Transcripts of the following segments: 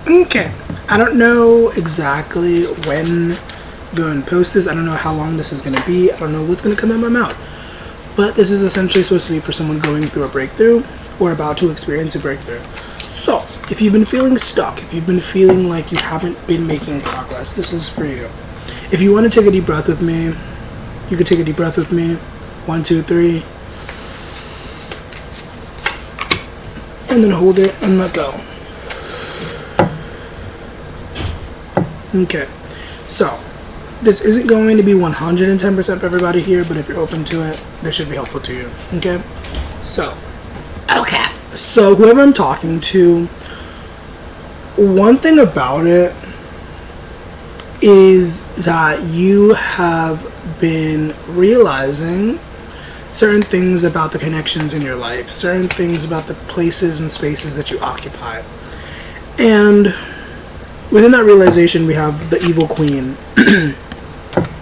Okay. I don't know exactly when I'm going to post this. I don't know how long this is going to be. I don't know what's going to come out of my mouth. But this is essentially supposed to be for someone going through a breakthrough or about to experience a breakthrough. So, if you've been feeling stuck, if you've been feeling like you haven't been making progress, this is for you. If you want to take a deep breath with me, you can take a deep breath with me. 1, 2, 3. And then hold it and let go. Okay. So, this isn't going to be 110% for everybody here, but if you're open to it, this should be helpful to you. Okay? So, whoever I'm talking to, one thing about it is that you have been realizing certain things about the connections in your life, certain things about the places and spaces that you occupy. And within that realization, we have the evil queen.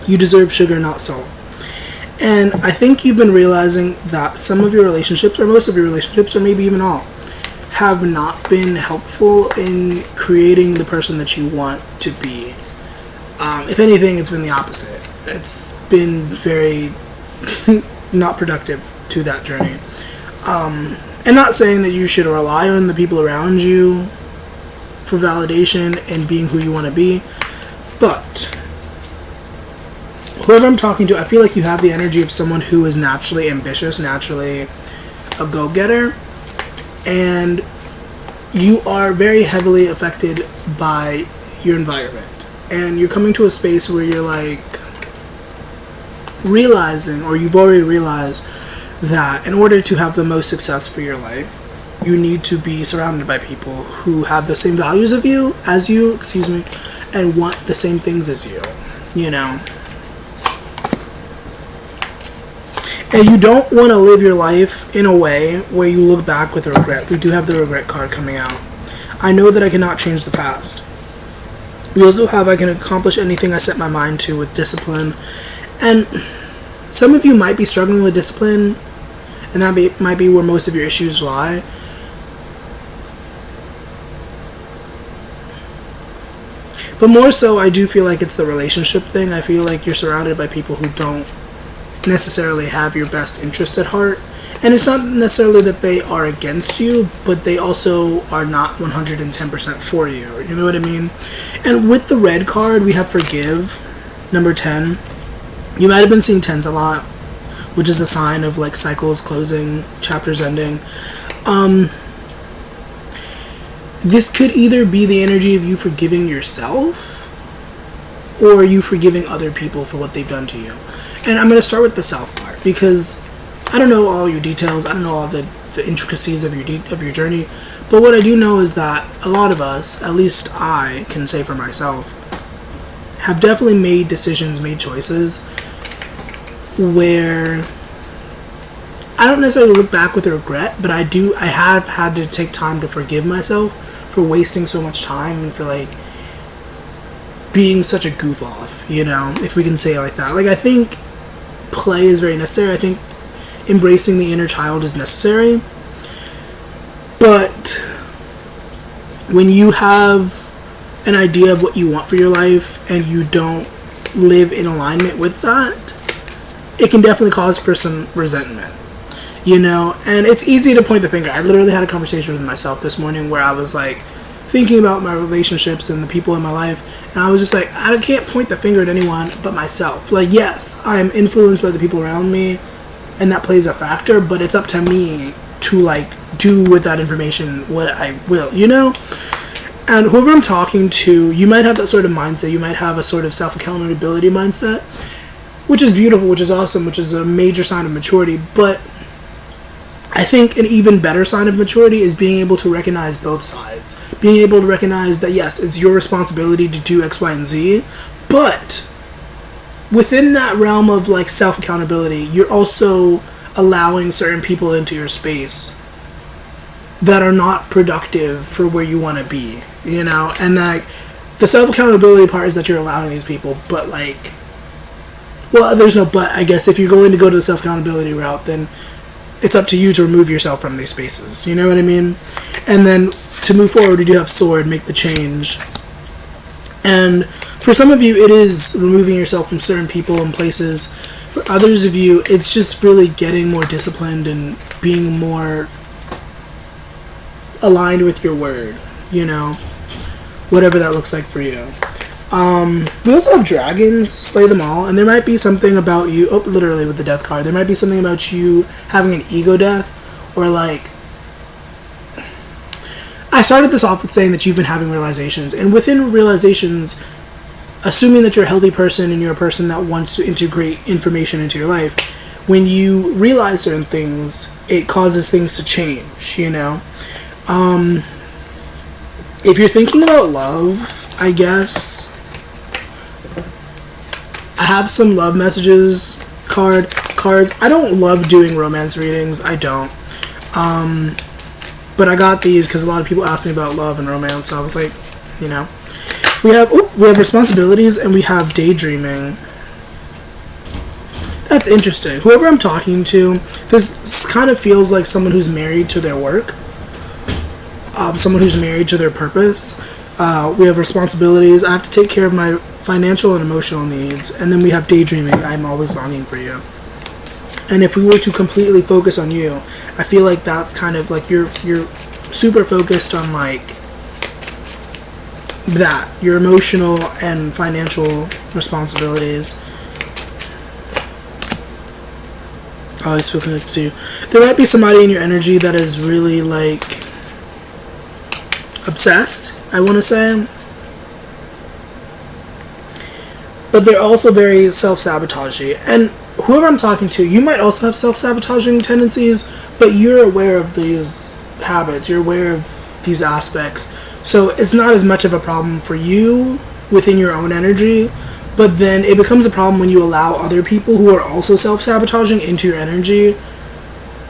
You deserve sugar, not salt. And I think you've been realizing that some of your relationships, or most of your relationships, or maybe even all, have not been helpful in creating the person that you want to be. If anything, it's been the opposite. It's been very not productive to that journey. And not saying that you should rely on the people around you for validation and being who you want to be, but whoever I'm talking to, I feel like you have the energy of someone who is naturally ambitious, naturally a go-getter, and you are very heavily affected by your environment. And you're coming to a space where you're like realizing, or you've already realized, that in order to have the most success for your life, you need to be surrounded by people who have the same values as you, and want the same things as you, you know. And you don't want to live your life in a way where you look back with regret. We do have the regret card coming out. I know that I cannot change the past. We also have I can accomplish anything I set my mind to with discipline. And some of you might be struggling with discipline, and that might be where most of your issues lie. But more so, I do feel like it's the relationship thing. I feel like you're surrounded by people who don't necessarily have your best interest at heart, and it's not necessarily that they are against you, but they also are not 110% for you, you know what I mean? And with the red card, we have forgive, number 10. You might have been seeing 10s a lot, which is a sign of like cycles closing, chapters ending. This could either be the energy of you forgiving yourself, or you forgiving other people for what they've done to you. And I'm going to start with the self part, because I don't know all your details, I don't know all the intricacies of your journey, but what I do know is that a lot of us, at least I can say for myself, have definitely made decisions, made choices, where I don't necessarily look back with regret, but I have had to take time to forgive myself for wasting so much time and for like being such a goof off, you know, if we can say it like that. Like, I think play is very necessary. I think embracing the inner child is necessary. But when you have an idea of what you want for your life and you don't live in alignment with that, it can definitely cause for some resentment, you know. And it's easy to point the finger. I literally had a conversation with myself this morning where I was like thinking about my relationships and the people in my life, and I was just like, I can't point the finger at anyone but myself. Like, yes, I am influenced by the people around me, and that plays a factor, but it's up to me to like do with that information what I will, you know. And whoever I'm talking to, you might have that sort of mindset. You might have a sort of self-accountability mindset, which is beautiful, which is awesome, which is a major sign of maturity. But I think an even better sign of maturity is being able to recognize both sides. Being able to recognize that, yes, it's your responsibility to do X, Y, and Z, but within that realm of like self-accountability, you're also allowing certain people into your space that are not productive for where you want to be, you know. And like the self-accountability part is that you're allowing these people, but like, well, there's no but. I guess if you're going to go to the self-accountability route, then it's up to you to remove yourself from these spaces. You know what I mean? And then to move forward, you do have sword, make the change. And for some of you, it is removing yourself from certain people and places. For others of you, it's just really getting more disciplined and being more aligned with your word, you know, whatever that looks like for you. We also have dragons, slay them all, and there might be something about you, literally with the death card, there might be something about you having an ego death, or like, I started this off with saying that you've been having realizations, and within realizations, assuming that you're a healthy person and you're a person that wants to integrate information into your life, when you realize certain things, it causes things to change, you know? If you're thinking about love, I guess I have some love messages cards. I don't love doing romance readings. I don't. But I got these because a lot of people ask me about love and romance. So I was like, you know, we have responsibilities and we have daydreaming. That's interesting. Whoever I'm talking to, this kind of feels like someone who's married to their work. Someone who's married to their purpose. We have responsibilities. I have to take care of my financial and emotional needs. And then we have daydreaming. I'm always longing for you. And if we were to completely focus on you, I feel like that's kind of like you're super focused on like that. Your emotional and financial responsibilities. I always feel connected to you. There might be somebody in your energy that is really like obsessed, I want to say. But they're also very self-sabotaging. And whoever I'm talking to, you might also have self-sabotaging tendencies, but you're aware of these habits. You're aware of these aspects. So it's not as much of a problem for you within your own energy, but then it becomes a problem when you allow other people who are also self-sabotaging into your energy,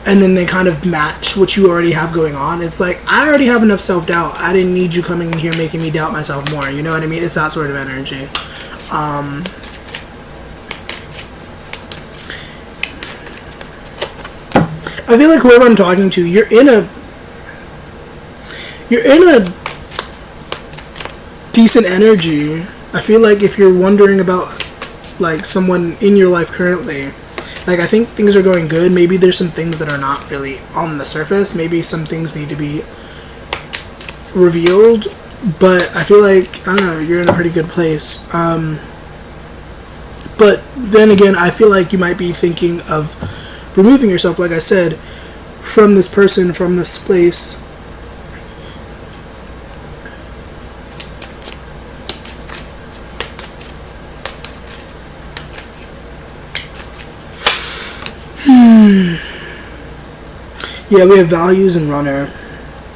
and then they kind of match what you already have going on. It's like, I already have enough self-doubt. I didn't need you coming in here making me doubt myself more. You know what I mean? It's that sort of energy. I feel like whoever I'm talking to, you're in a decent energy. I feel like if you're wondering about like someone in your life currently, like, I think things are going good. Maybe there's some things that are not really on the surface. Maybe some things need to be revealed. But I feel like, I don't know, you're in a pretty good place. But then again, I feel like you might be thinking of removing yourself, like I said, from this person, from this place. Yeah, we have values and runner.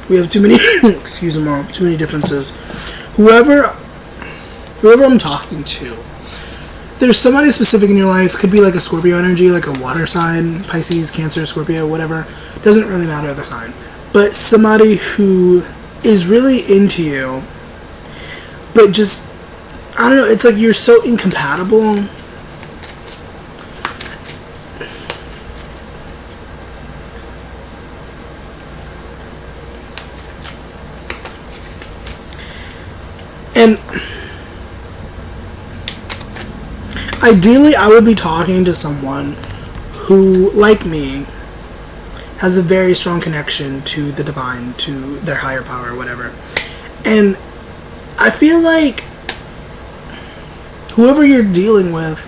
We have too many excuse me, Mom, too many differences. Whoever I'm talking to, there's somebody specific in your life. Could be like a Scorpio energy, like a water sign, Pisces, Cancer, Scorpio, whatever. Doesn't really matter the sign. But somebody who is really into you, but just, I don't know, it's like you're so incompatible. And ideally, I would be talking to someone who, like me, has a very strong connection to the divine, to their higher power, whatever. And I feel like whoever you're dealing with,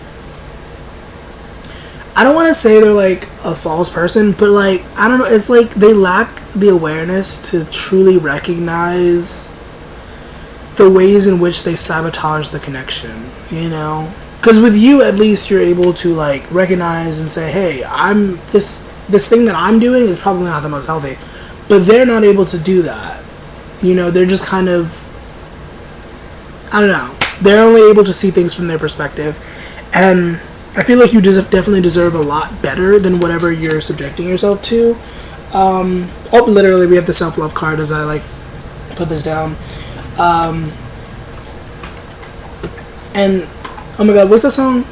I don't want to say they're like a false person, but like, I don't know, it's like they lack the awareness to truly recognize the ways in which they sabotage the connection, you know? Because with you, at least, you're able to, like, recognize and say, hey, I'm this thing that I'm doing is probably not the most healthy. But they're not able to do that. You know, they're just kind of, I don't know. They're only able to see things from their perspective. And I feel like you definitely deserve a lot better than whatever you're subjecting yourself to. Literally, we have the self-love card as I, like, put this down. And oh my god, what's that song?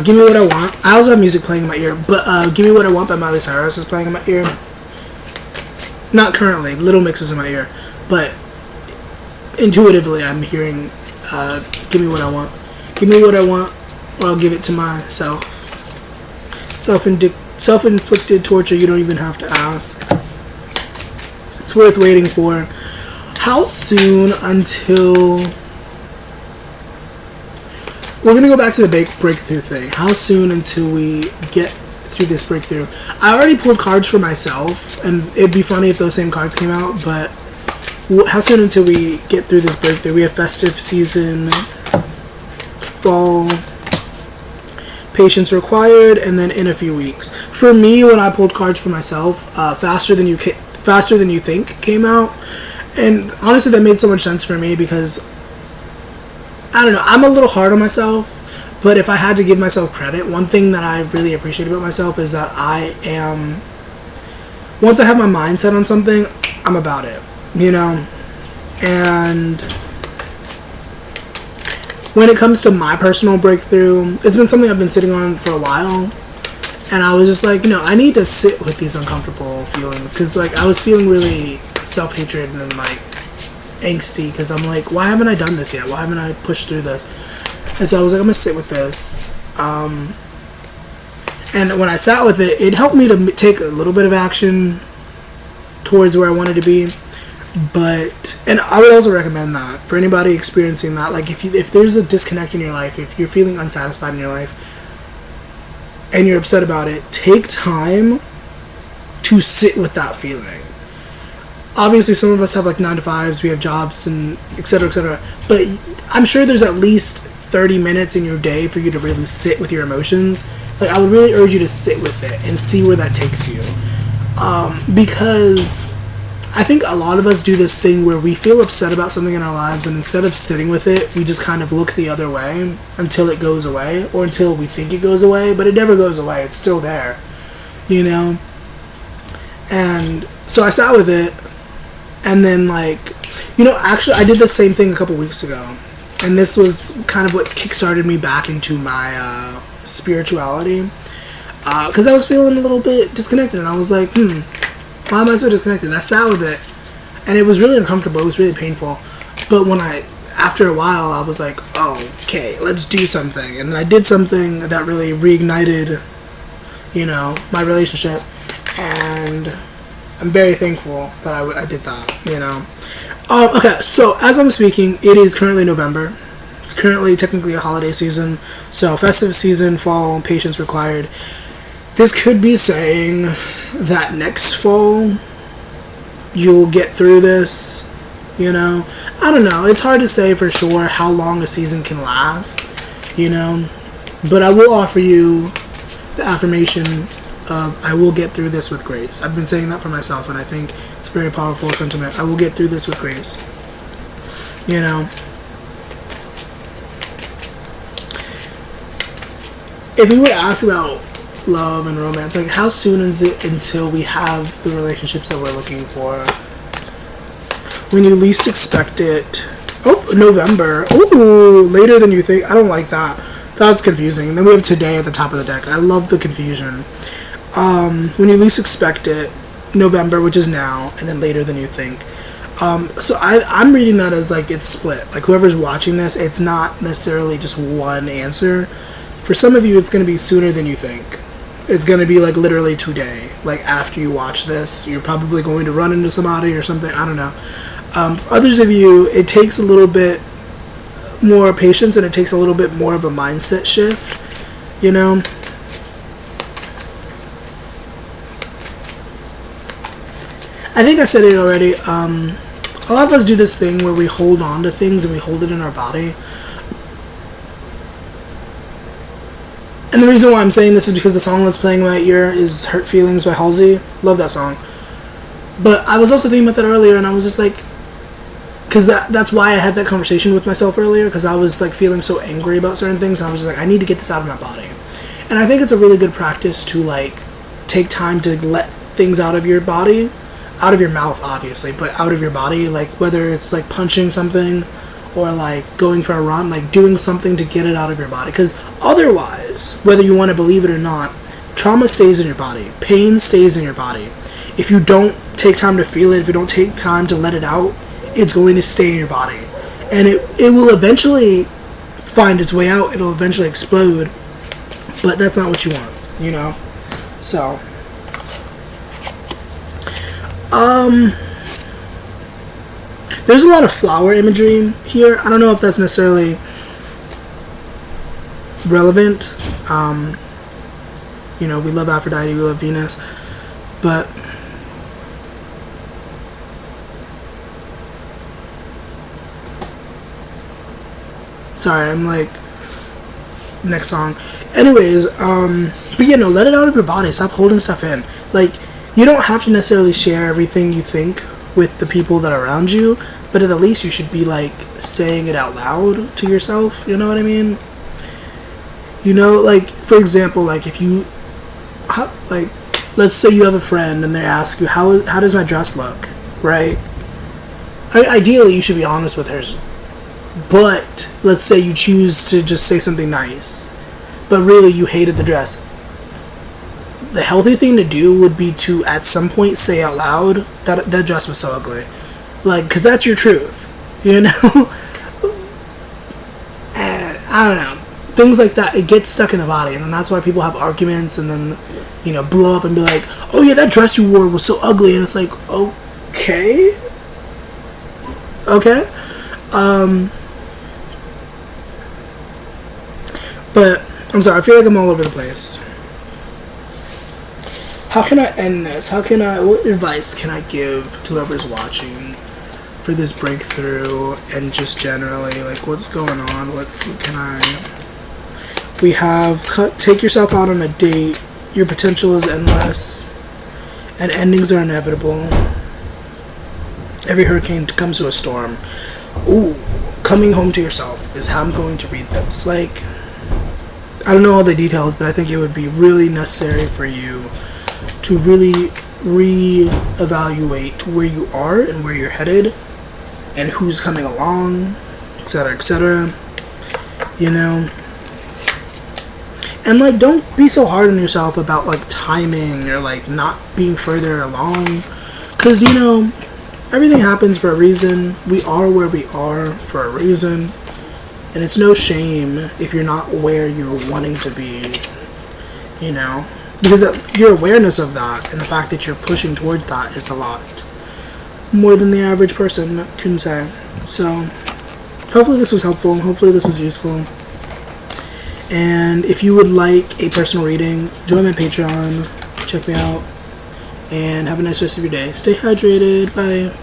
Give Me What I Want. I also have music playing in my ear, but Give Me What I Want by Miley Cyrus is playing in my ear. Not currently. Little Mix is in my ear. But intuitively, I'm hearing Give Me What I Want. Give me what I want, or I'll give it to myself. Self-inflicted torture you don't even have to ask. It's worth waiting for. How soon until... We're going to go back to the breakthrough thing. How soon until we get through this breakthrough? I already pulled cards for myself, and it'd be funny if those same cards came out, but how soon until we get through this breakthrough? We have festive season, fall, patience required, and then in a few weeks. For me, when I pulled cards for myself, Faster Than You Think came out, and honestly that made so much sense for me because I don't know, I'm a little hard on myself, but if I had to give myself credit, one thing that I really appreciate about myself is that once I have my mind set on something, I'm about it, you know. And when it comes to my personal breakthrough, it's been something I've been sitting on for a while, and I was just like, I need to sit with these uncomfortable feelings, because like I was feeling really self-hatred and like angsty, because I'm like, why haven't I done this yet? Why haven't I pushed through this? And so I was like, I'm gonna sit with this. And when I sat with it, it helped me to take a little bit of action towards where I wanted to be. But, and I would also recommend that for anybody experiencing that, like if there's a disconnect in your life, if you're feeling unsatisfied in your life and you're upset about it, take time to sit with that feeling. Obviously some of us have like 9 to 5s, we have jobs and etc., but I'm sure there's at least 30 minutes in your day for you to really sit with your emotions. Like I would really urge you to sit with it and see where that takes you, because I think a lot of us do this thing where we feel upset about something in our lives, and instead of sitting with it, we just kind of look the other way until it goes away, or until we think it goes away, but it never goes away. It's still there, you know? And so I sat with it, and then actually I did the same thing a couple weeks ago, and this was kind of what kickstarted me back into my spirituality, because I was feeling a little bit disconnected, and I was like, why am I so disconnected? And I sat with it, and it was really uncomfortable. It was really painful. But after a while, I was like, oh, okay, let's do something. And then I did something that really reignited, my relationship. And I'm very thankful that I did that, Okay, so as I'm speaking, it is currently November. It's currently technically a holiday season. So festive season, fall, patience required. This could be saying that next fall you'll get through this, I don't know. It's hard to say for sure how long a season can last, but I will offer you the affirmation of I will get through this with grace. I've been saying that for myself, and I think it's a very powerful sentiment. I will get through this with grace, If we were to ask about love and romance, like how soon is it until we have the relationships that we're looking for? When you least expect it. Oh, November. Oh, later than you think. I don't like that. That's confusing. And then we have today at the top of the deck. I love the confusion. When you least expect it, November, which is now, and then later than you think. So I'm reading that as like it's split. Like whoever's watching this, it's not necessarily just one answer. For some of you, it's going to be sooner than you think. It's going to be like literally today. Like after you watch this, you're probably going to run into somebody or something. I don't know. For others of you, it takes a little bit more patience, and it takes a little bit more of a mindset shift, I think I said it already. A lot of us do this thing where we hold on to things and we hold it in our body. And the reason why I'm saying this is because the song that's playing in my ear is Hurt Feelings by Halsey. Love that song. But I was also thinking about that earlier, and I was just like, because that's why I had that conversation with myself earlier, because I was like feeling so angry about certain things, and I was just like, I need to get this out of my body. And I think it's a really good practice to like take time to let things out of your body, out of your mouth obviously, but out of your body, like whether it's like punching something or like going for a run, like doing something to get it out of your body, because otherwise is, whether you want to believe it or not. Trauma stays in your body. Pain stays in your body. If you don't take time to feel it, if you don't take time to let it out, it's going to stay in your body. And it will eventually find its way out. It'll eventually explode. But that's not what you want, you know? So, there's a lot of flower imagery here. I don't know if that's necessarily relevant. You know, we love Aphrodite, we love Venus, but sorry, I'm like, next song. Anyways, but you know, let it out of your body. Stop holding stuff in. Like, you don't have to necessarily share everything you think with the people that are around you, but at the least you should be like saying it out loud to yourself. You know what I mean? You know, like, for example, like if you, like, let's say you have a friend and they ask you, how does my dress look, right? Ideally, you should be honest with her. But let's say you choose to just say something nice, but really you hated the dress. The healthy thing to do would be to, at some point, say out loud that that dress was so ugly. Like, because that's your truth, you know? And I don't know. Things like that, it gets stuck in the body, and then that's why people have arguments and then, you know, blow up and be like, oh yeah, that dress you wore was so ugly, and it's like, okay? Okay? But, I'm sorry, I feel like I'm all over the place. How can I end this? What advice can I give to whoever's watching for this breakthrough and just generally, like, what's going on? We have take yourself out on a date. Your potential is endless, and endings are inevitable. Every hurricane comes to a storm. Ooh, coming home to yourself is how I'm going to read this. Like, I don't know all the details, but I think it would be really necessary for you to really re-evaluate where you are and where you're headed and who's coming along, etc., etc. You know? And, like, don't be so hard on yourself about, like, timing or, like, not being further along. Because, you know, everything happens for a reason. We are where we are for a reason. And it's no shame if you're not where you're wanting to be, you know? Because your awareness of that and the fact that you're pushing towards that is a lot more than the average person can say. So, hopefully this was helpful. Hopefully this was useful. And if you would like a personal reading, join my Patreon, check me out, and have a nice rest of your day. Stay hydrated. Bye.